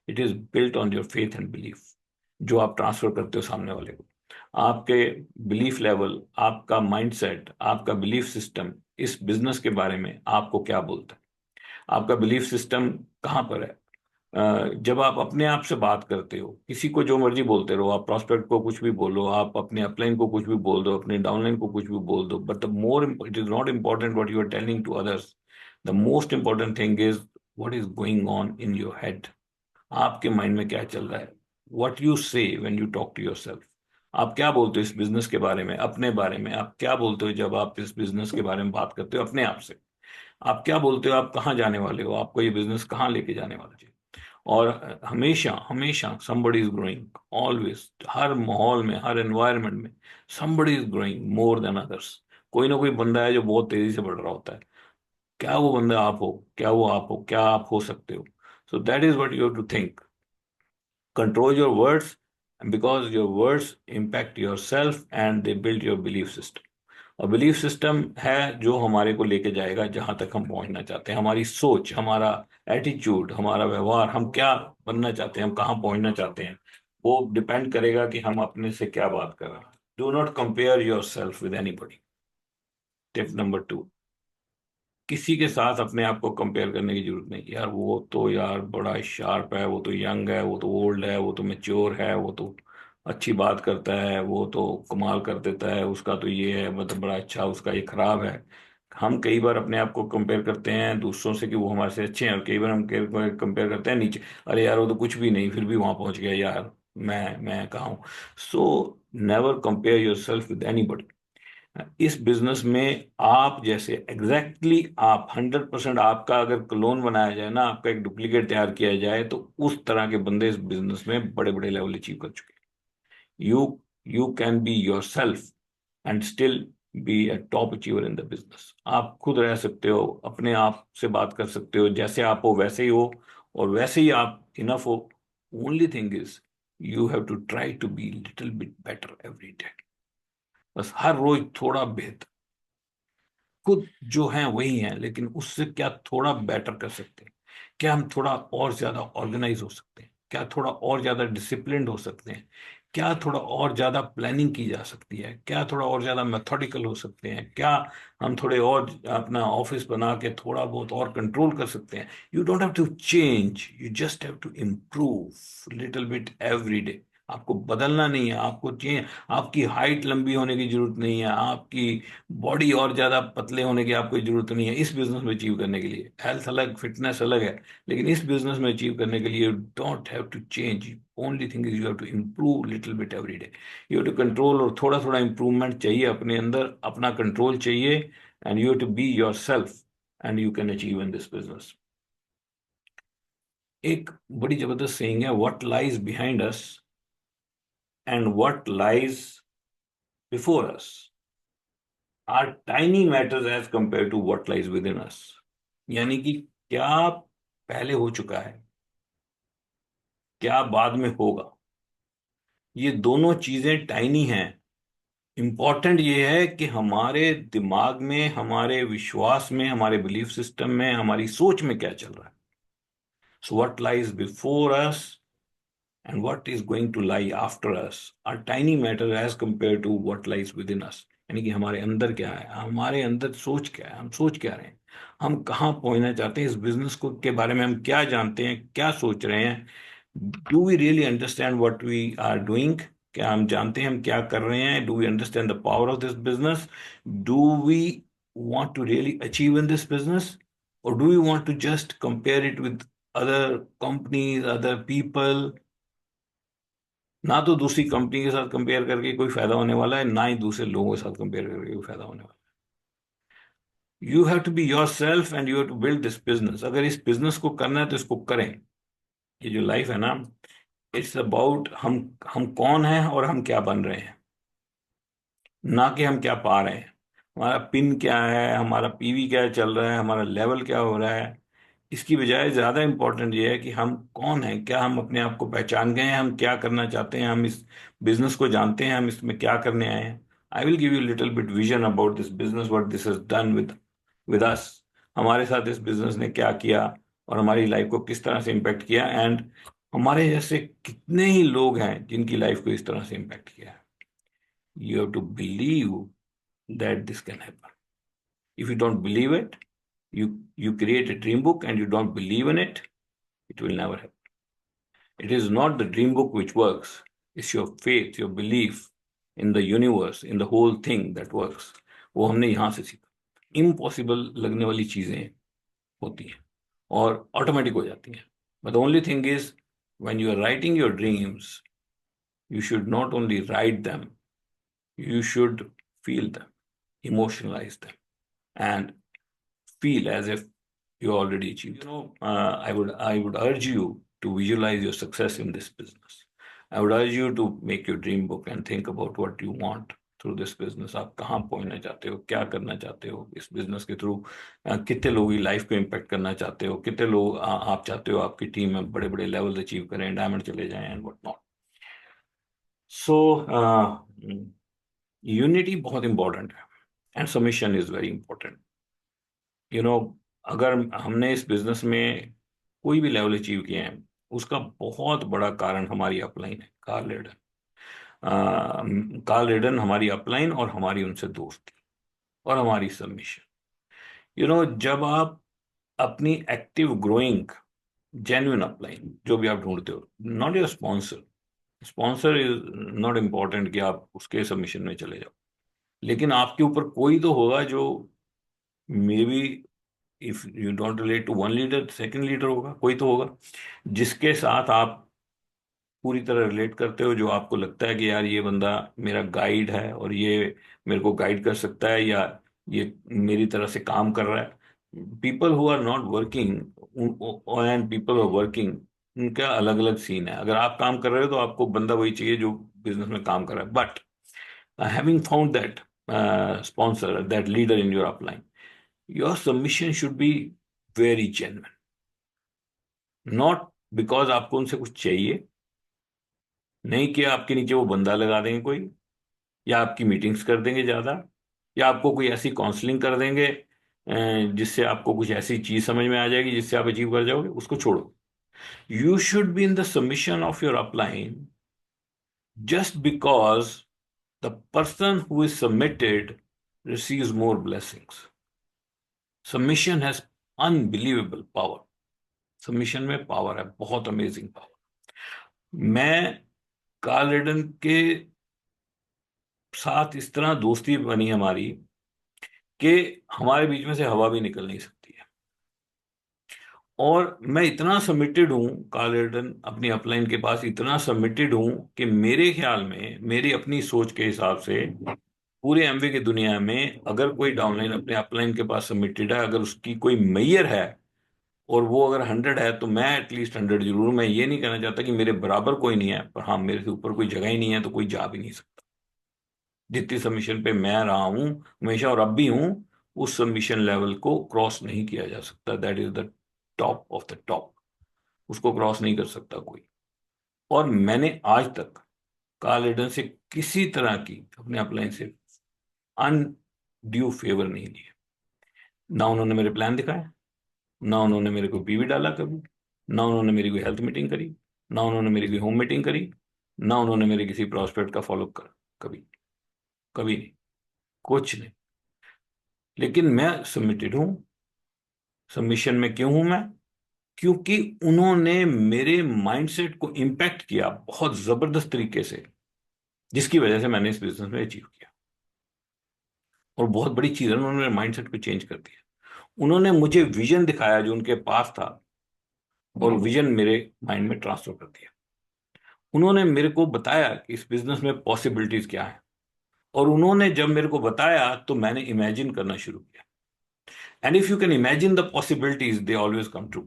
It is built on your faith and belief, जो आप transfer करते हो सामने वाले को। आपके बिलीफ लेवल, आपका माइंडसेट, आपका बिलीफ सिस्टम इस बिजनेस के बारे में आपको क्या बोलता है? आपका बिलीफ सिस्टम कहाँ पर है? जब आप अपने आप से बात करते हो, किसी को जो मर्जी बोलते रहो, आप प्रॉस्पेक्ट को कुछ भी बोलो, आप अपने अपलाइन को कुछ भी बोल दो, अपने डाउनलाइन को कुछ भी बोल दो, but the more it is not important what you are telling to others. The most important thing is what is going on in your head. आपके माइंड में क्या चल रहा है? What you say when you talk to yourself. आप क्या बोलते हो इस बिजनेस के बारे में, अपने बारे में? आप क्या बोलते हो जब आप इस बिजनेस के बारे में बात करते हो अपने आप से? आप क्या बोलते हो? आप कहाँ जाने वाले हो? आपको ये बिजनेस कहाँ लेके जाने वाला है? और हमेशा हमेशा somebody इज ग्रोइंग, ऑलवेज, हर माहौल में, हर एनवायरनमेंट में somebody is growing more than others. कोई ना कोई बंदा है जो बहुत तेजी से बढ़ रहा होता है। क्या वो बंदा आप हो? क्या वो आप हो? क्या आप हो सकते हो? So that is what you have to think. Control your words, because your words impact your self and they build your belief system. और बिलीफ सिस्टम है जो हमारे को लेके जाएगा जहां तक हम पहुंचना चाहते हैं। हमारी सोच, हमारा एटीट्यूड, हमारा व्यवहार, हम क्या बनना चाहते हैं, हम कहाँ पहुंचना चाहते हैं, वो डिपेंड करेगा कि हम अपने से क्या बात कर रहे हैं। Do not compare your self with anybody. Tip number 2, किसी के साथ अपने आप को कंपेयर करने की जरूरत नहीं। यार वो तो यार बड़ा शार्प है, वो तो यंग है, वो तो ओल्ड है, वो तो मेच्योर है, वो तो अच्छी बात करता है, वो तो कमाल कर देता है, उसका तो ये है, मतलब बड़ा अच्छा, उसका ये खराब है। हम कई बार अपने आप को कंपेयर करते हैं दूसरों से कि वो हमारे से अच्छे हैं, और कई बार हम कंपेयर करते हैं नीचे। अरे यार वो तो कुछ भी नहीं, फिर भी वहां पहुंच गया यार, मैं कहाँ हूँ? So never compare your self with any. इस बिजनेस में आप जैसे एग्जैक्टली आप 100% आपका अगर क्लोन बनाया जाए ना, आपका एक डुप्लीकेट तैयार किया जाए, तो उस तरह के बंदे इस बिजनेस में बड़े बड़े लेवल अचीव कर चुके हैं। You can be your self and still be a top achiever in the business. आप खुद रह सकते हो, अपने आप से बात कर सकते हो, जैसे आप हो वैसे ही हो, और वैसे ही आप इनफ हो। Only thing is you have to try to be little bit better every day. बस हर रोज थोड़ा बेहतर। खुद जो है वही है, लेकिन उससे क्या थोड़ा बेटर कर सकते हैं? क्या हम थोड़ा और ज्यादा ऑर्गेनाइज हो सकते हैं? क्या थोड़ा और ज्यादा डिसिप्लिन्ड हो सकते हैं? क्या थोड़ा और ज्यादा प्लानिंग की जा सकती है? क्या थोड़ा और ज्यादा मेथोडिकल हो सकते हैं? क्या हम थोड़े और अपना ऑफिस बना के थोड़ा बहुत और कंट्रोल कर सकते हैं? You don't have to change, you just have to improve little bit every day. आपको बदलना नहीं है, आपको चेंज। आपकी हाइट लंबी होने की जरूरत नहीं है, आपकी बॉडी और ज्यादा पतले होने की आपको जरूरत नहीं है इस बिजनेस में अचीव करने के लिए। हेल्थ अलग, फिटनेस अलग है, लेकिन इस बिजनेस में अचीव करने के लिए you don't have to change. Only thing is you have to improve little bit every day. You have to control, और थोड़ा थोड़ा इंप्रूवमेंट चाहिए अपने अंदर, अपना कंट्रोल चाहिए, and you have to be your self, and you can achieve in this business. एक बड़ी जबरदस्त सेइंग है, what lies behind us and what lies before us are tiny matters as compared to what lies within us. यानी कि क्या पहले हो चुका है, क्या बाद में होगा, ये दोनों चीजें टाइनी हैं। इंपॉर्टेंट ये है कि हमारे दिमाग में, हमारे विश्वास में, हमारे बिलीफ सिस्टम में, हमारी सोच में क्या चल रहा है। So what lies before us and what is going to lie after us are tiny matter as compared to what lies within us। यानी कि हमारे अंदर क्या है, हमारे अंदर सोच क्या है, हम सोच क्या रहे हैं, हम कहाँ पहुंचना चाहते हैं, इस बिजनेस को के बारे में हम क्या जानते हैं, क्या सोच रहे हैं। Do we really understand what we are doing? क्या हम जानते हैं हम क्या कर रहे हैं? Do we understand the power of this business? Do we want to really achieve in this business, or do we want to just compare it with other companies, other people? ना तो दूसरी कंपनी के साथ compare करके कोई फायदा होने वाला है, ना ही दूसरे लोगों के साथ कंपेयर करके कोई फायदा होने वाला है। You have to be your self and you have to build this business. अगर इस बिजनेस को करना है तो इसको करें। ये जो लाइफ है ना, इट्स अबाउट हम कौन हैं और हम क्या बन रहे हैं, ना कि हम क्या पा रहे हैं। हमारा पिन क्या है, हमारा पीवी क्या चल रहा है, हमारा लेवल क्या हो रहा है। इसकी बजाय ज्यादा इंपॉर्टेंट ये है कि हम कौन हैं, क्या हम अपने आप को पहचान गए हैं, हम क्या करना चाहते हैं, हम इस बिजनेस को जानते हैं, हम इसमें क्या करने आए हैं। I will give you little bit vision about this business, what this has done with us. हमारे साथ इस बिजनेस ने क्या किया और हमारी लाइफ को किस तरह से इम्पेक्ट किया। एंड हमारे जैसे कितने ही लोग हैं जिनकी लाइफ को इस तरह से इम्पैक्ट किया है. You have to believe that this can happen. If you don't believe it, you create a dream book and you don't believe in it, it will never happen. It is not the dream book which works. It's your faith, your belief in the universe, in the whole thing that works. वो हमने यहाँ से सीखा. Impossible लगने वाली चीजें होती हैं और ऑटोमेटिक हो जाती हैं. But the only thing is, when you are writing your dreams, you should not only write them, you should feel them, emotionalize them, and feel as if you already achieved. I would urge you to visualize your success in this business. I would urge you to make your dream book and think about what you want through this business. आप कहाँ पहुंचना चाहते हो, क्या करना चाहते हो इस बिजनेस के थ्रू, कितने लोगों की लाइफ को इम्पेक्ट करना चाहते हो, कितने लोग आप चाहते हो आपकी टीम में बड़े बड़े लेवल अचीव करें, डायमंड चले जाएं and what not. So unity बहुत इंपॉर्टेंट है and submission is very important. You know, अगर हमने इस बिजनेस में कोई भी लेवल अचीव किए हैं, उसका बहुत बड़ा कारण हमारी अपलाइन है. कार्ल रेडन हमारी अपलाइन और हमारी उनसे दोस्ती और हमारी सबमिशन. जब आप अपनी एक्टिव ग्रोइंग जेन्युइन अपलाइन जो भी आप ढूंढते हो, not your sponsor. Sponsor is not important कि आप उसके सबमिशन में चले जाओ, लेकिन आपके ऊपर कोई तो होगा जो may be, if you don't relate to one leader, second leader होगा, कोई तो होगा जिसके साथ आप पूरी तरह रिलेट करते हो, जो आपको लगता है कि यार ये बंदा मेरा गाइड है और ये मेरे को गाइड कर सकता है या ये मेरी तरह से काम कर रहा है. People who are not working and people who are working, उनका अलग अलग सीन है. अगर आप काम कर रहे हो तो आपको बंदा वही चाहिए जो बिजनेस में काम कर रहा है. But having found that sponsor, that leader in your upline, your submission should be very genuine. Not because आपको उनसे कुछ चाहिए, नहीं कि आपके नीचे वो बंदा लगा देंगे कोई, या आपकी मीटिंग्स कर देंगे ज्यादा, या आपको कोई ऐसी काउंसलिंग कर देंगे जिससे आपको कुछ ऐसी चीज समझ में आ जाएगी जिससे आप अचीव कर जाओगे. उसको छोड़ो. You should be in the submission of your upline just because the person who is submitted receives more blessings. Submission has unbelievable power. Submission में पावर है, बहुत अमेजिंग पावर. मैं कार्ल रेडन के साथ इस तरह दोस्ती बनी हमारी कि हमारे बीच में से हवा भी निकल नहीं सकती है. और मैं इतना सबमिटेड हूं कार्ल रेडन अपनी अपलाइन के पास, इतना सबमिटेड हूं कि मेरे ख्याल में, मेरी अपनी सोच के हिसाब से, पूरे एमवे की दुनिया में अगर कोई डाउनलाइन अपने अपलाइन के पास सबमिटेड है, अगर उसकी कोई मैयर है और वो अगर 100 है, तो मैं एटलीस्ट 100 जरूर हूं. मैं ये नहीं कहना चाहता कि मेरे बराबर कोई नहीं है, पर हाँ, मेरे से ऊपर कोई जगह ही नहीं है तो कोई जा भी नहीं सकता. जितनी सबमिशन पे मैं रहा हूं हमेशा और अब भी हूं, उस सबमिशन लेवल को क्रॉस नहीं किया जा सकता. That is the top of the top. उसको क्रॉस नहीं कर सकता कोई. और मैंने आज तक कार्ल एडन से किसी तरह की अपने अपलाइन से अनड्यू फेवर नहीं लिया. ना उन्होंने मेरे प्लान दिखाए, ना उन्होंने मेरे को बीवी डाला कभी, ना उन्होंने मेरी कोई हेल्थ मीटिंग करी, ना उन्होंने मेरी कोई होम मीटिंग करी, ना उन्होंने मेरे किसी प्रॉस्पेक्ट का फॉलोअप करा. कभी, कभी नहीं, कुछ नहीं. लेकिन मैं सबमिटेड हूं. सबमिशन में क्यों हूं मैं? क्योंकि उन्होंने मेरे माइंडसेट को इम्पैक्ट किया बहुत जबरदस्त तरीके से, जिसकी वजह से मैंने इस बिजनेस में अचीव किया. और बहुत बड़ी चीज है, उन्होंने मेरे माइंडसेट को चेंज कर दिया. उन्होंने मुझे विजन दिखाया जो उनके पास था, और विजन मेरे माइंड में ट्रांसफर कर दिया. उन्होंने मेरे को बताया कि इस बिजनेस में पॉसिबिलिटीज क्या है, और उन्होंने जब मेरे को बताया तो मैंने इमेजिन करना शुरू किया. And if you can imagine the possibilities, they always come true.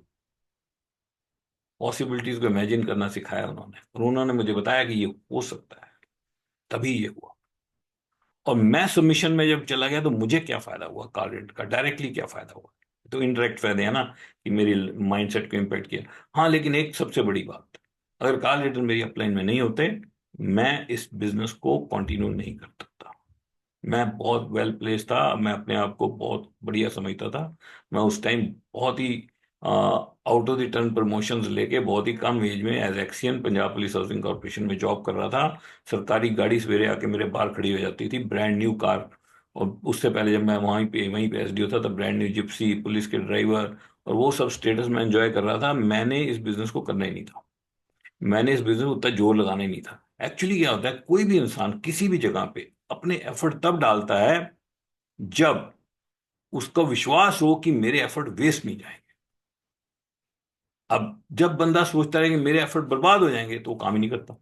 Possibilities को इमेजिन करना सिखाया उन्होंने, और उन्होंने मुझे बताया कि ये हो सकता है, तभी ये हुआ. और मैं सबमिशन में जब चला गया तो मुझे क्या फायदा हुआ, कार्ड का डायरेक्टली क्या फायदा हुआ? तो इनडायरेक्ट फायदे है ना, कि मेरी माइंडसेट को इम्पैक्ट किया. हाँ, लेकिन एक सबसे बड़ी बात, अगर कार्ल रिटर्न मेरी अपलाइन में नहीं होते, मैं इस बिजनेस को कंटिन्यू नहीं कर सकता. मैं बहुत वेल प्लेस था, मैं अपने आप को बहुत बढ़िया समझता था. मैं उस टाइम बहुत ही out of the turn promotions लेके बहुत ही कम एज में एज एक्सियन पंजाब पुलिस हाउसिंग कॉर्पोरेशन में जॉब कर रहा था। सरकारी गाड़ी सवेरे आके मेरे बाहर खड़ी हो जाती थी, ब्रांड न्यू कार। और उससे पहले जब मैं वहीं पे एसडीओ था, तब ब्रांड न्यू जिप्सी, पुलिस के ड्राइवर और वो सब स्टेटस मैं एंजॉय कर रहा था। मैंने इस बिजनेस को करना ही नहीं था, मैंने इस बिजनेस में उतना जोर लगाना ही नहीं था। एक्चुअली क्या होता है, कोई भी इंसान किसी भी जगह पे अपने एफर्ट तब डालता है जब उसका विश्वास हो कि मेरे एफर्ट वेस्ट नहीं जाएंगे। अब जब बंदा सोचता है कि मेरे एफर्ट बर्बाद हो जाएंगे, तो वो काम ही नहीं करता।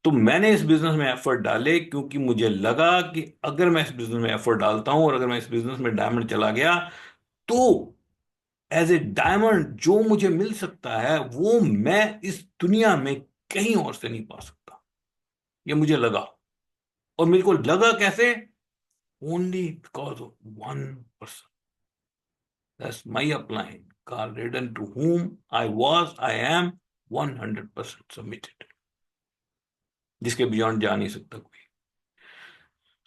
तो मैंने इस बिजनेस में एफर्ट डाले क्योंकि मुझे लगा कि अगर मैं इस बिजनेस में एफर्ट डालता हूं और अगर मैं इस बिजनेस में डायमंड चला गया, तो एज ए डायमंड जो मुझे मिल सकता है वो मैं इस दुनिया में कहीं और से नहीं पा सकता। ये मुझे लगा। और मेरे को लगा कैसे? Only because of one person, that's my upline Carl Redden, to whom I am 100% submitted, जिसके बियॉन्ड जा नहीं सकता कोई।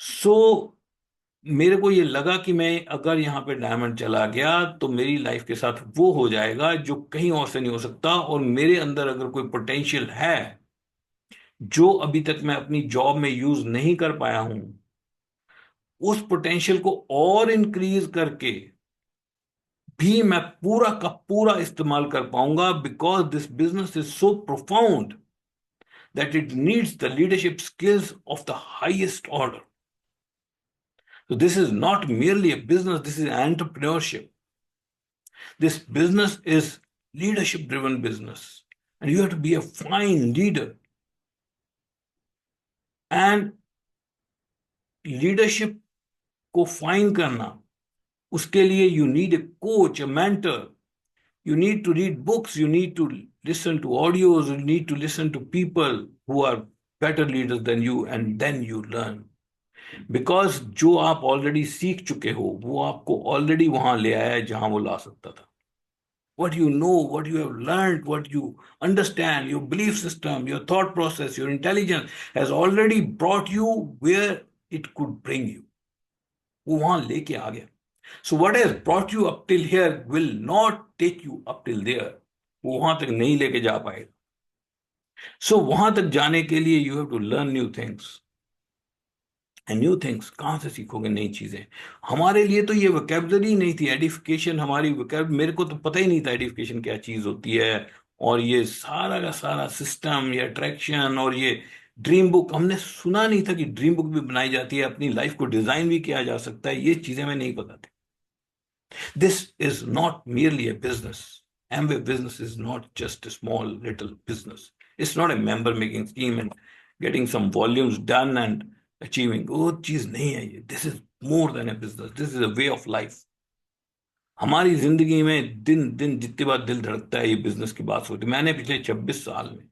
सो मेरे को ये लगा कि मैं अगर यहाँ पे डायमंड चला गया तो मेरी लाइफ के साथ वो हो जाएगा जो कहीं और से नहीं हो सकता। और मेरे अंदर अगर कोई पोटेंशियल है जो अभी तक मैं अपनी जॉब में यूज नहीं कर पाया हूं, उस पोटेंशियल को और इंक्रीज करके भी मैं पूरा का पूरा इस्तेमाल कर पाऊंगा, because this business is so profound that it needs the leadership skills of the highest order. So this is not merely a business, this is entrepreneurship. This business is leadership driven business. And you have to be a fine leader. And leadership को fine करना, उसके लिए you need a coach, a mentor. You need to read books, you need to listen to audios, you need to listen to people who are better leaders than you, and then you learn. Because जो आप already सीख चुके हो वो आपको already वहां ले आया है जहां वो ला सकता था। What you know, what you have learned, what you understand, your belief system, your thought process, your intelligence has already brought you where it could bring you. वो वहां लेके आ गया। So what has brought you up till here will not take you up till there. वो वहां तक नहीं लेके जा पाएगा। So वहां तक जाने के लिए you have to learn new things. And new things कहाँ से सीखोगे नई चीजें? हमारे लिए तो ये वोकेबलरी नहीं थी एडिफिकेशन, हमारी मेरे को तो पता ही नहीं था एडिफिकेशन क्या चीज होती है। और ये सारा का सारा सिस्टम, ये अट्रैक्शन और ये ड्रीम बुक, हमने सुना नहीं था कि ड्रीम बुक भी बनाई जाती है, अपनी लाइफ को डिजाइन भी किया जा सकता है। ये चीजें मैं नहीं पता थी। This is not merely a business. Amway business is not just a small little business. It's not a member making scheme and getting some volumes done and achieving. वो चीज नहीं है ये। This is more than a business. This is a way of life. हमारी जिंदगी में दिन दिन जितनी बार दिल धड़कता है ये बिजनेस की बात होती है। मैंने पिछले 26 साल में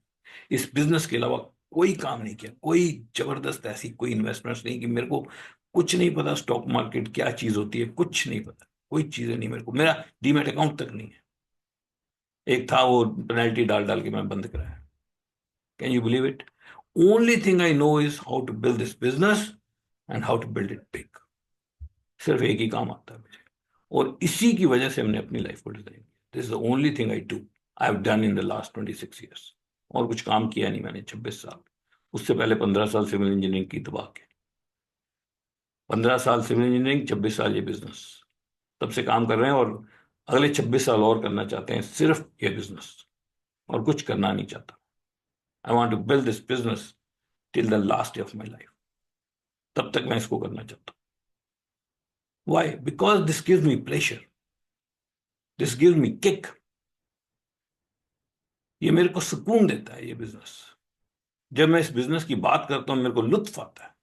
इस बिजनेस के अलावा कोई काम नहीं किया, कोई जबरदस्त ऐसी कोई इन्वेस्टमेंट्स नहीं की। मेरे को कुछ नहीं पता स्टॉक मार्केट क्या चीज होती है, कुछ नहीं पता, कोई चीजें नहीं मेरे को। मेरा डीमैट अकाउंट तक नहीं है। एक था, वो पेनल्टी डाल डाल के मैं बंद कराया। Can you believe it? Only thing I know is how to build this business and how to build it big. सिर्फ एक ही काम आता है मुझे, और इसी की वजह से हमने अपनी लाइफ को डिजाइन किया। This is the only thing I have done in the last 26 years. और कुछ काम किया नहीं मैंने 26 साल। उससे पहले 15 साल सिविल इंजीनियरिंग की दबा के, 15 साल सिविल इंजीनियरिंग, 26 साल ये बिजनेस। तब से काम कर रहे हैं और अगले 26 साल और करना चाहते हैं, सिर्फ ये बिजनेस, और कुछ करना नहीं चाहता। I want to build this business till the last day of my life. तब तक मैं इसको करना चाहता हूं। Why? Because this gives me pleasure, this gives me kick. ये मेरे को सुकून देता है ये बिजनेस। जब मैं इस बिजनेस की बात करता हूं मेरे को लुत्फ आता है,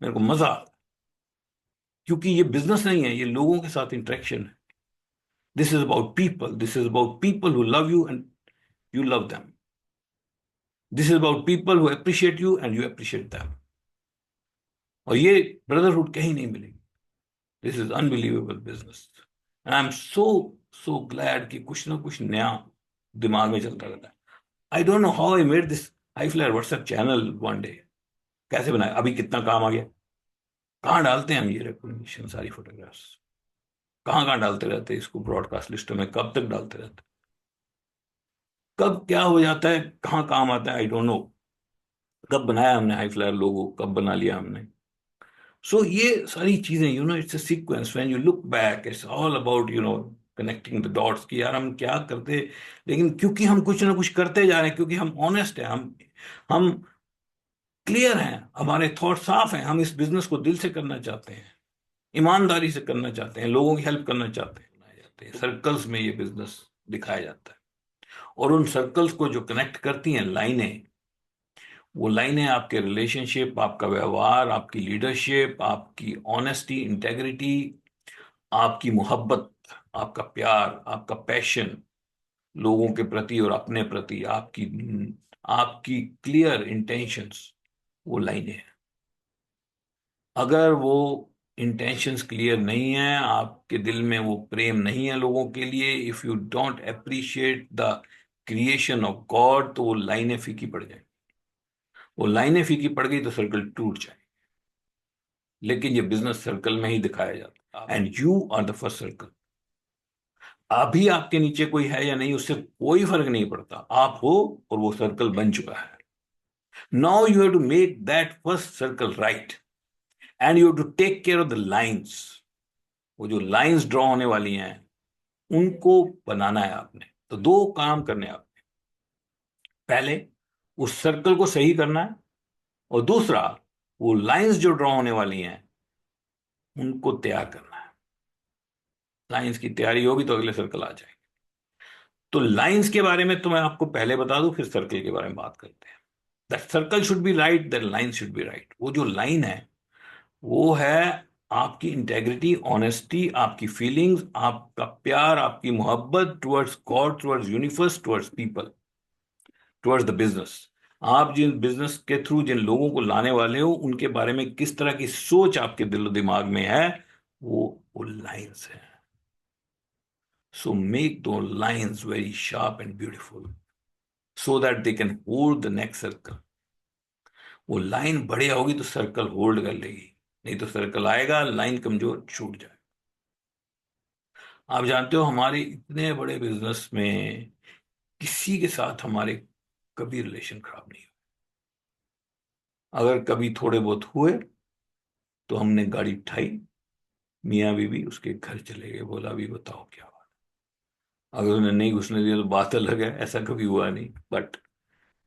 मेरे को मजा आता है, क्योंकि ये बिजनेस नहीं है, ये लोगों के साथ इंटरेक्शन है। This is about people, this is about people who love you and you love them. This is about people who appreciate you and you appreciate them. और ये ब्रदरहुड कहीं नहीं मिलेगी। This is unbelievable business and I am so so glad कि कुछ ना कुछ नया दिमाग में चलता रहता है। I don't know how I made this high flyer WhatsApp channel one day. कैसे बनाया, अभी कितना काम आ गया, कहाँ डालते हैं हम ये रिकॉग्निशन सारी फोटोग्राफ्स? कहाँ कहाँ डालते रहते हैं इसको, ब्रॉडकास्ट लिस्टों में कब तक डालते रहते हैं, कब क्या हो जाता है, कहाँ काम आता है, आई डोंट नो। कब बनाया हमने हाई फ्लायर लोगो, कब बना लिया हमने। सो ये सारी चीजें, it's a sequence, when you look back it's all about connecting the dots, कि यार हम क्या करते। लेकिन क्योंकि हम कुछ ना कुछ करते जा रहे हैं, क्योंकि हम ऑनेस्ट हैं, हम क्लियर हैं, हमारे थॉट साफ हैं, हम इस बिजनेस को दिल से करना चाहते हैं, ईमानदारी से करना चाहते हैं, लोगों की हेल्प करना चाहते हैं, बनाए जाते हैं सर्कल्स में, ये बिजनेस दिखाया जाता है। और उन सर्कल्स को जो कनेक्ट करती हैं लाइनें, वो लाइनें आपके रिलेशनशिप, आपका व्यवहार, आपकी लीडरशिप, आपकी ऑनेस्टी, इंटेग्रिटी, आपकी मोहब्बत, आपका प्यार, आपका पैशन लोगों के प्रति और अपने प्रति, आपकी आपकी क्लियर इंटेंशंस, वो लाइनें हैं। अगर वो इंटेंशंस क्लियर नहीं है, आपके दिल में वो प्रेम नहीं है लोगों के लिए, if you don't appreciate the creation of God, तो वो लाइनें फीकी पड़ जाएंगी। वो लाइनें फीकी पड़ गई तो सर्कल टूट जाए। लेकिन ये बिजनेस सर्कल में ही दिखाया जाता है, and you are the first circle. अभी आपके नीचे कोई है या नहीं, उससे कोई फर्क नहीं पड़ता, आप हो और वो सर्कल बन चुका है। Now you have to make that first circle right, and you have to take care of the lines. वो जो लाइंस ड्रॉ होने वाली हैं, उनको बनाना है आपने। तो दो काम करने हैं आपने, पहले उस सर्कल को सही करना है, और दूसरा वो लाइंस जो ड्रॉ होने वाली हैं उनको तैयार करना है। लाइंस की तैयारी होगी तो अगले सर्कल आ जाएंगे। तो लाइंस के बारे में तो मैं आपको पहले बता दूं, फिर सर्कल के बारे में बात करते हैं। That circle should be right, that line should be right. वो जो लाइन है, वो है आपकी इंटेग्रिटी, ऑनेस्टी, आपकी फीलिंग्स, आपका प्यार, आपकी मोहब्बत towards God, towards universe, towards people, towards the business. आप जिन बिजनेस के थ्रू जिन लोगों को लाने वाले हो, उनके बारे में किस तरह की सोच आपके दिलो दिमाग में है, वो लाइंस है। सो मेक दो lines very sharp and beautiful, so that they can hold the next circle। वो लाइन बढ़िया होगी तो सर्कल होल्ड कर लेगी, नहीं तो सर्कल आएगा, लाइन कमजोर, छूट जाए। आप जानते हो हमारे इतने बड़े बिजनेस में किसी के साथ हमारे कभी रिलेशन खराब नहीं हुआ। अगर कभी थोड़े बहुत हुए तो हमने गाड़ी उठाई, मियाँ बीवी उसके घर चले गए, बोला अभी बताओ क्या बात। अगर उन्हें नहीं घुसने दिया तो बात अलग है, ऐसा कभी हुआ नहीं, बट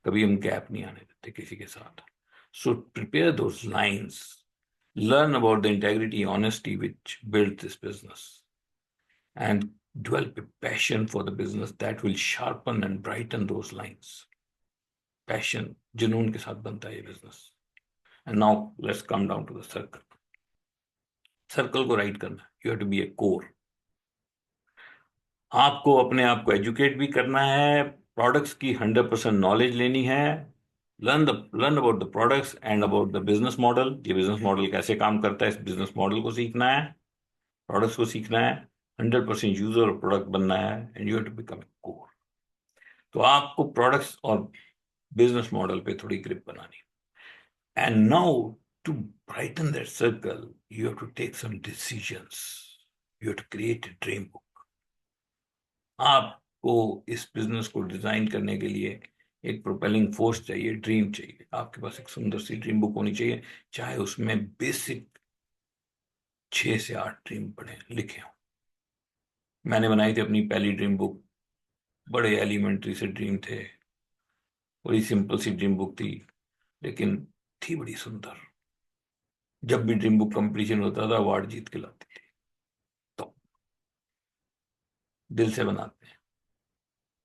कभी हम गैप नहीं आने देते किसी के साथ। So prepare those lines, learn about the integrity, honesty which built this business, and develop a passion for the business that will sharpen and brighten those lines। Passion, जुनून के साथ बनता है ये business. And now let's come down to the circle. Circle को right करना, you have to be a core. आपको अपने आप को एजुकेट भी करना है, प्रोडक्ट्स की 100% नॉलेज लेनी है, learn about the products and about the business model. ये बिजनेस मॉडल कैसे काम करता है, इस बिजनेस मॉडल को सीखना है, प्रोडक्ट्स को सीखना है, 100% यूजर और प्रोडक्ट बनना है, and you have to become a core. तो आपको प्रोडक्ट्स और बिजनेस मॉडल पे थोड़ी ग्रिप बनानी। And now to brighten that circle, you have to take some decisions, you have to create a dream book. आपको इस बिजनेस को design करने के लिए एक प्रोपेलिंग फोर्स चाहिए, ड्रीम चाहिए। आपके पास एक सुंदर सी ड्रीम बुक होनी चाहिए, चाहे उसमें बेसिक 6 से 8 ड्रीम पढ़े लिखे हों। मैंने बनाई थी अपनी पहली ड्रीम बुक, बड़े एलिमेंट्री से ड्रीम थे, बड़ी सिंपल सी ड्रीम बुक थी, लेकिन थी बड़ी सुंदर। जब भी ड्रीम बुक कंपटीशन होता था अवार्ड जीत के लाती थी। तो दिल से बनाते हैं,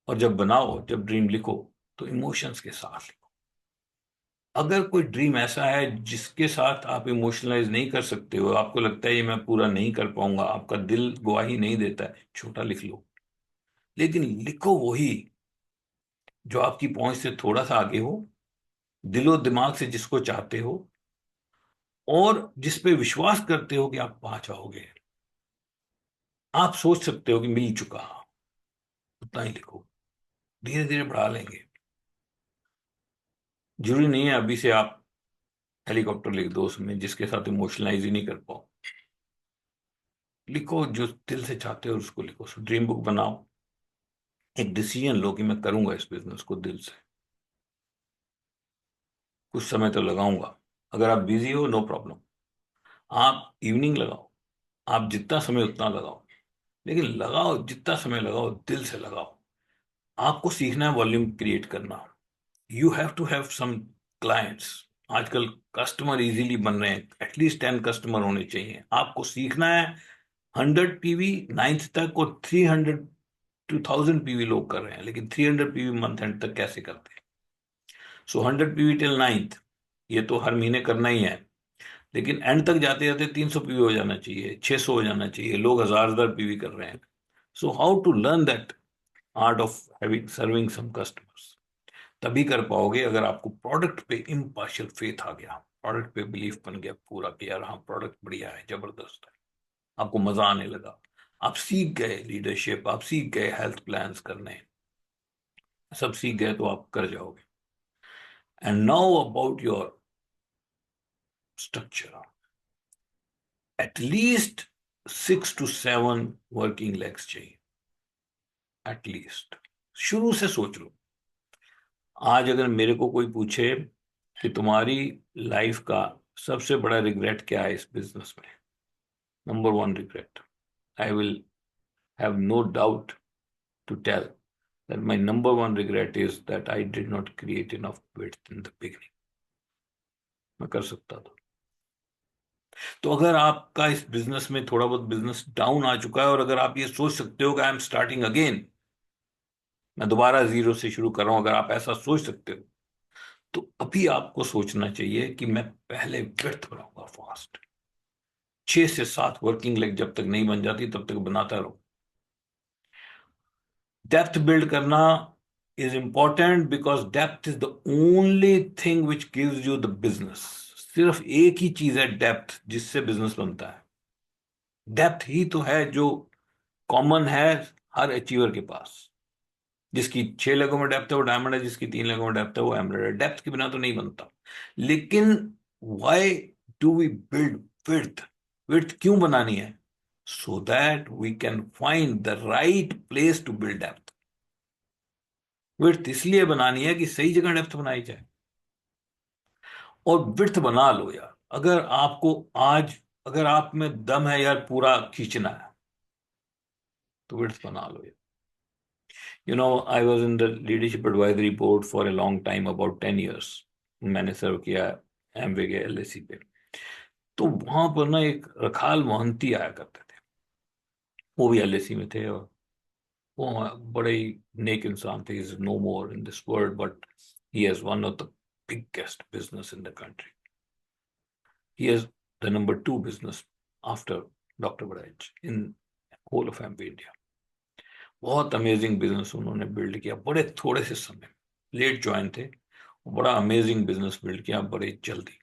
और जब बनाओ, जब ड्रीम लिखो तो इमोशंस के साथ लिखो। अगर कोई ड्रीम ऐसा है जिसके साथ आप इमोशनलाइज नहीं कर सकते हो, आपको लगता है ये मैं पूरा नहीं कर पाऊंगा, आपका दिल गवाही नहीं देता है, छोटा लिख लो, लेकिन लिखो वही जो आपकी पहुंच से थोड़ा सा आगे हो, दिलो दिमाग से जिसको चाहते हो, और जिस पे विश्वास करते हो कि आप पा जाओगे। आप सोच सकते हो कि मिल चुका, उतना ही लिखो, धीरे धीरे बढ़ा लेंगे। जरूरी नहीं है अभी से आप हेलीकॉप्टर लिख दो उसमें, जिसके साथ इमोशनलाइज ही नहीं कर पाओ। लिखो जो दिल से चाहते हो उसको लिखो, ड्रीम बुक बनाओ, एक डिसीजन लो कि मैं करूंगा इस बिजनेस को दिल से, कुछ समय तो लगाऊंगा। अगर आप बिजी हो, नो प्रॉब्लम, आप इवनिंग लगाओ, आप जितना समय उतना लगाओ, लेकिन लगाओ जितना समय लगाओ दिल से लगाओ। आपको सीखना है वॉल्यूम क्रिएट करना। You have to have some clients. आजकल कस्टमर इजीली बन रहे हैं, एटलीस्ट 10 कस्टमर होने चाहिए। आपको सीखना है 100 पीवी नाइन्थ तक, और 300 to 1000 पीवी लोग कर रहे हैं, लेकिन 300 पीवी मंथ एंड तक कैसे करते हैं? सो 100 पीवी टिल नाइन्थ, ये तो हर महीने करना ही है, लेकिन एंड तक जाते जाते 300 पीवी हो जाना चाहिए, 600 हो जाना चाहिए। लोग 1000 1000 पीवी कर रहे हैं। So how to learn that art of having serving some customers? तभी कर पाओगे अगर आपको प्रोडक्ट पे इम्पार्शियल फेथ आ गया, प्रोडक्ट पे बिलीफ बन गया पूरा कि यार हाँ प्रोडक्ट बढ़िया है, जबरदस्त है, आपको मजा आने लगा, आप सीख गए लीडरशिप, आप सीख गए हेल्थ प्लान्स करने, सब सीख गए तो आप कर जाओगे। And now about your structure, at least 6 to 7 working legs चाहिए, एटलीस्ट। शुरू से सोच लो। आज अगर मेरे को कोई पूछे कि तुम्हारी लाइफ का सबसे बड़ा रिग्रेट क्या है इस बिजनेस में, number one regret, I will have no doubt to tell that my number one regret is that I did not create enough width in the beginning. मैं कर सकता था। तो अगर आपका इस बिजनेस में थोड़ा बहुत बिजनेस डाउन आ चुका है, और अगर आप ये सोच सकते हो कि आई एम स्टार्टिंग अगेन, मैं दोबारा जीरो से शुरू कर रहा हूं, अगर आप ऐसा सोच सकते हो, तो अभी आपको सोचना चाहिए कि मैं पहले विड्थ बनाऊंगा फास्ट। 6 से 7 वर्किंग लेग जब तक नहीं बन जाती तब तक बनाता रहो। डेप्थ बिल्ड करना is important because depth is the only thing which gives you the business. सिर्फ एक ही चीज है डेप्थ जिससे बिजनेस बनता है। डेप्थ ही तो है जो कॉमन है हर अचीवर के पास। जिसकी 6 लेगों में डेप्थ है वो डायमंड है, जिसकी 3 लेगों में डेप्थ है वो एमराल्ड है। डेप्थ के बिना तो नहीं बनता। लेकिन why do we build width? Width क्यों बनानी है? So that we can find the right place to build depth. Width इसलिए बनानी है कि सही जगह डेप्थ बनाई जाए। और विड्थ बना लो यार। अगर आपको आज, अगर आप में दम है यार पूरा खींचना है, तो विड्थ बना लो यार। I was in the leadership advisory board for a long time, about 10 years। मैंने सर्व किया एमवे के एलएसी पे। तो वहां पर ना एक रखाल मोहंती आया करते थे, वो भी एलएसी में थे, और वो बड़े ही नेक इंसान थे। Is no more in this world, but he has one of the biggest business in the country. He has the number 2 business after Dr. Baraj in whole of MP India. बहुत amazing business उन्होंने build किया बड़े थोड़े से समय, late join थे, बड़ा amazing business build किया बड़े जल्दी।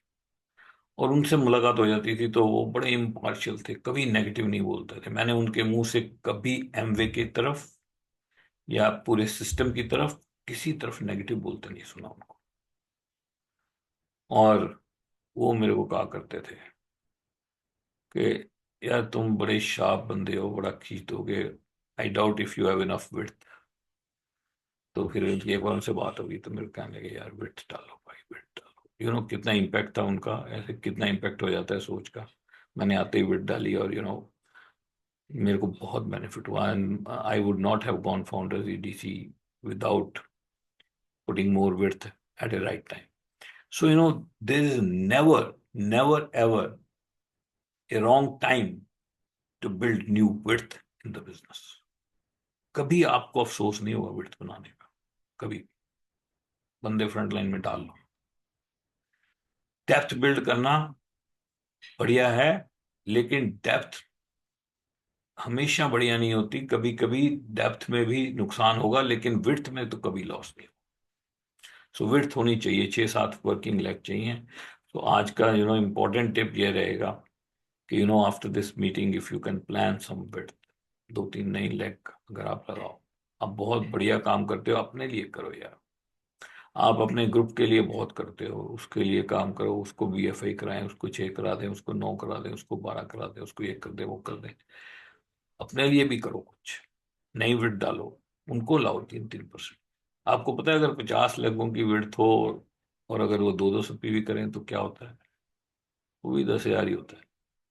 और उनसे मुलाकात हो जाती थी तो वो बड़े इम्पार्शियल थे, कभी नेगेटिव नहीं बोलते थे। मैंने उनके मुंह से कभी एमवे की तरफ या पूरे सिस्टम की तरफ किसी तरफ नेगेटिव बोलते नहीं सुना उनको। और वो मेरे को कहा करते थे कि यार तुम बड़े शार्प बंदे हो, बड़ा खींच दोगे, I doubt if you have enough width. तो फिर एक बार उनसे बात होगी तो मेरे को कहने लगे यार विड्थ डालो भाई, विड्थ डालो। कितना इम्पैक्ट था उनका, ऐसे कितना इम्पैक्ट हो जाता है सोच का। मैंने आते ही विड्थ डाली, और मेरे को बहुत बेनिफिट हुआ। And I would not have gone founders EDC without putting more width at a right time. So there is never never ever a wrong time to build new width in the business. कभी आपको अफसोस नहीं होगा width बनाने का, कभी। बंदे front line में डाल लो। डेप्थ बिल्ड करना बढ़िया है, लेकिन डेप्थ हमेशा बढ़िया नहीं होती, कभी कभी डेप्थ में भी नुकसान होगा, लेकिन विड्थ में तो कभी लॉस नहीं। सो विड्थ होनी चाहिए, 6 7 वर्किंग लेग चाहिए। तो आज का इंपॉर्टेंट टिप ये रहेगा कि after this meeting if you can plan some width, 2 3 नई लेग अगर आप लगाओ, आप बहुत बढ़िया काम करते हो, अपने लिए करो यार। आप अपने ग्रुप के लिए बहुत करते हो, उसके लिए काम करो, उसको BFI कराएं, उसको 6 करा दें, उसको 9 करा दें, उसको 12 करा दें, उसको 1 कर दें, वो कर दें। अपने लिए भी करो कुछ, नई विड्थ डालो, उनको लाओ 3-3%। आपको पता है अगर 50 लोगों की विड्थ हो और अगर वो 2-2 पीवी करें तो क्या होता है? वो भी 10,000 ही होता है।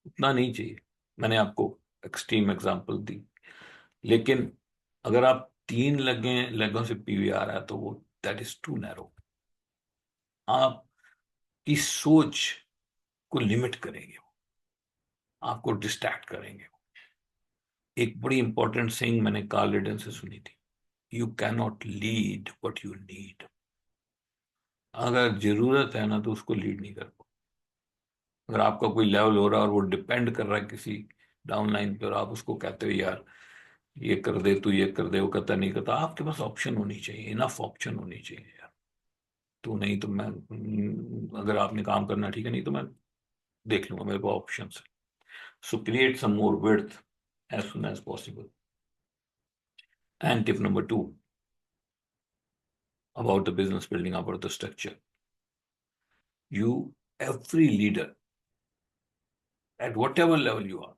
उतना नहीं चाहिए। मैंने आपको एक्सट्रीम एग्जांपल दी, लेकिन अगर आप 3 लोगों से पीवी आ रहा है तो वो दैट इज टू नैरो। आपकी सोच को लिमिट करेंगे वो, आपको डिस्ट्रैक्ट करेंगे। एक बड़ी इंपॉर्टेंट थिंग मैंने कार्ल रेडन से सुनी थी, you can not lead what you need. अगर जरूरत है ना तो उसको लीड नहीं कर पाओ। अगर आपका कोई लेवल हो रहा है और वो डिपेंड कर रहा है किसी डाउनलाइन पे और आप उसको कहते हो यार ये कर दे, तू ये कर दे, वो करता नहीं करता, आपके पास ऑप्शन होनी चाहिए, इनफ ऑप्शन होनी चाहिए यार। तो नहीं तो मैं अगर आपने काम करना ठीक है, नहीं तो मैं देख लूंगा, मेरे पास ऑप्शन है। So create some more width as soon as possible. And tip number 2 about the business building, about the structure. You, every leader, at whatever level you are,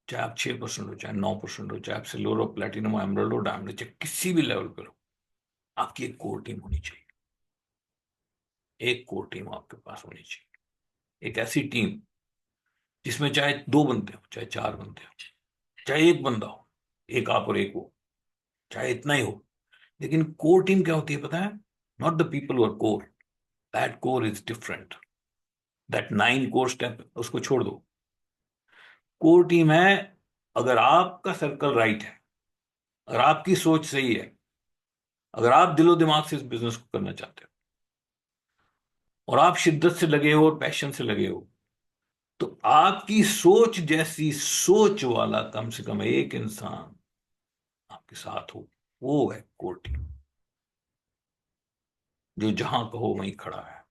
चाहे आप 6% हो, चाहे 9% हो, चाहे आप सिल्वर हो, प्लेटिनम हो, एमरल्ड हो, डायमंड हो, चाहे किसी भी लेवल पर हो, आपकी एक कोर टीम होनी चाहिए। एक कोर टीम आपके पास होनी चाहिए। एक ऐसी टीम जिसमें चाहे 2 बंदे हो, चाहे 4 बंदे हो, चाहे एक बंदा हो, एक आप और एक वो, चाहे इतना ही हो, लेकिन कोर टीम क्या होती है पता है? Not the people who are core, that core is different. That 9 core step उसको छोड़ दो। कोर टीम है, अगर आपका सर्कल राइट है, अगर आपकी सोच सही है, अगर आप दिलो दिमाग से इस बिजनेस को करना चाहते हो और आप शिद्दत से लगे हो और पैशन से लगे हो, तो आपकी सोच जैसी सोच वाला कम से कम एक इंसान आपके साथ हो, वो है कोर टीम। जो जहां कहो वहीं खड़ा है,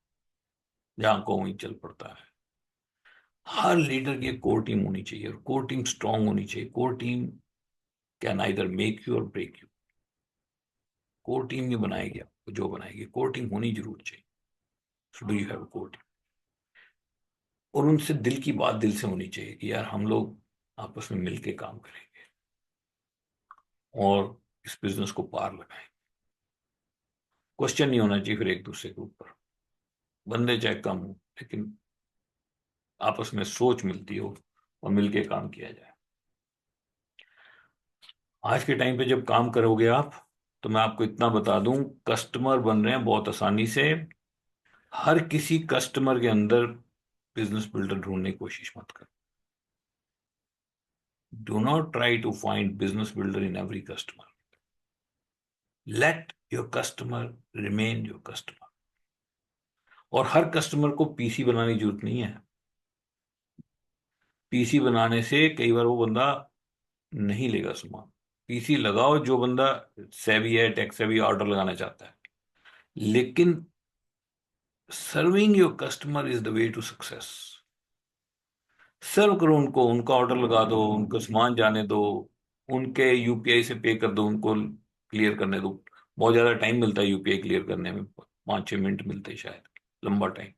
जहां कहो वहीं चल पड़ता है। हर लीडर की एक कोर टीम होनी चाहिए और कोर टीम स्ट्रांग होनी चाहिए। Core team can either make you और ब्रेक यू। कोर टीम नहीं बनाएगी आपको, जो बनाएगी, कोर टीम होनी जरूर चाहिए। So do you have core team? और उनसे दिल की बात दिल से होनी चाहिए कि यार हम लोग आपस में मिलके काम करेंगे और इस बिजनेस को पार लगाएं। क्वेश्चन नहीं होना चाहिए फिर एक दूसरे के ऊपर, बंदे चाहे कम हो लेकिन आपस में सोच मिलती हो और मिलके काम किया जाए। आज के टाइम पे जब काम करोगे आप, तो मैं आपको इतना बता दूं, कस्टमर बन रहे हैं बहुत आसानी से। हर किसी कस्टमर के अंदर बिजनेस बिल्डर ढूंढने की कोशिश मत करो। Do not try to find business builder in every customer. Let your customer remain your customer. और हर कस्टमर को पीसी बनाने की जरूरत नहीं है। पीसी बनाने से कई बार वो बंदा नहीं लेगा सामान। पीसी लगाओ जो बंदा सेवी है, टेक सेवी, ऑर्डर लगाना चाहता है। लेकिन serving your customer is the way to success. Serve करो उनको, उनका ऑर्डर लगा दो, उनको सामान जाने दो, उनके यूपीआई से पे कर दो, उनको क्लियर करने दो। बहुत ज्यादा टाइम मिलता है यूपीआई क्लियर करने में, 5-6 मिनट मिलते हैं शायद, लंबा टाइम।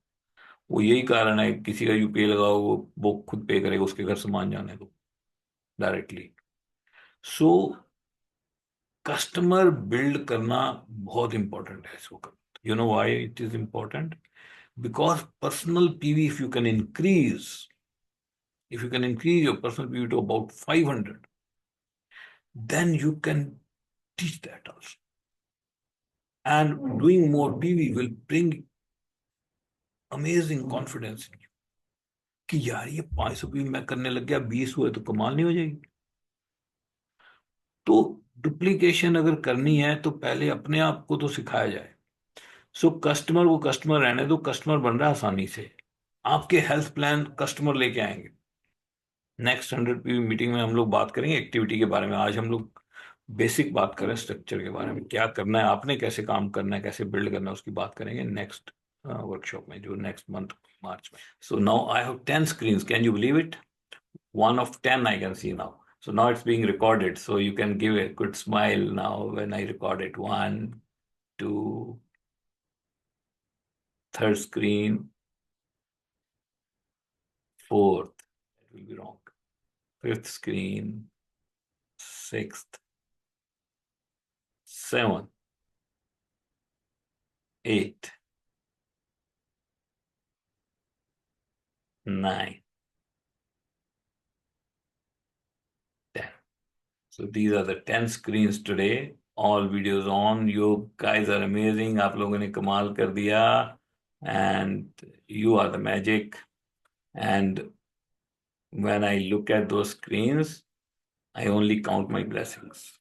वो यही कारण है, किसी का यूपीआई लगाओ, वो खुद पे करेगा, उसके घर सामान जाने दो डायरेक्टली। सो कस्टमर बिल्ड करना बहुत इंपॉर्टेंट है इस वक्त। You know why it is important? Because personal PV, if you can increase your personal PV to about 500, then you can teach that also. And doing more PV will bring amazing confidence in you कि यार ये 500 PV मैं करने लग गया, 20 हुए तो कमाल नहीं हो जाएगी? तो डुप्लीकेशन अगर करनी है तो पहले अपने आप को तो सिखाया जाए। सो कस्टमर को कस्टमर रहने दो, कस्टमर बन रहा है आसानी से। आपके हेल्थ प्लान कस्टमर लेके आएंगे। नेक्स्ट 100 PV मीटिंग में हम लोग बात करेंगे एक्टिविटी के बारे में। आज हम लोग बेसिक बात करें स्ट्रक्चर के बारे में, क्या करना है आपने, कैसे काम करना है, कैसे बिल्ड करना है, उसकी बात करेंगे नेक्स्ट वर्कशॉप में, जो नेक्स्ट मंथ मार्च में। So now I have 10 screens, can you believe it? 1 of 10 I can see now. So now it's being recorded, so you can give a good smile now when I record it. 1, 2, third screen, fourth, that will be wrong, fifth screen, sixth, seventh, eighth, nine, 10. So these are the 10 screens today. All videos on. You guys are amazing. आप लोगों ने कमाल कर दिया. And you are the magic. And when I look at those screens, I only count my blessings.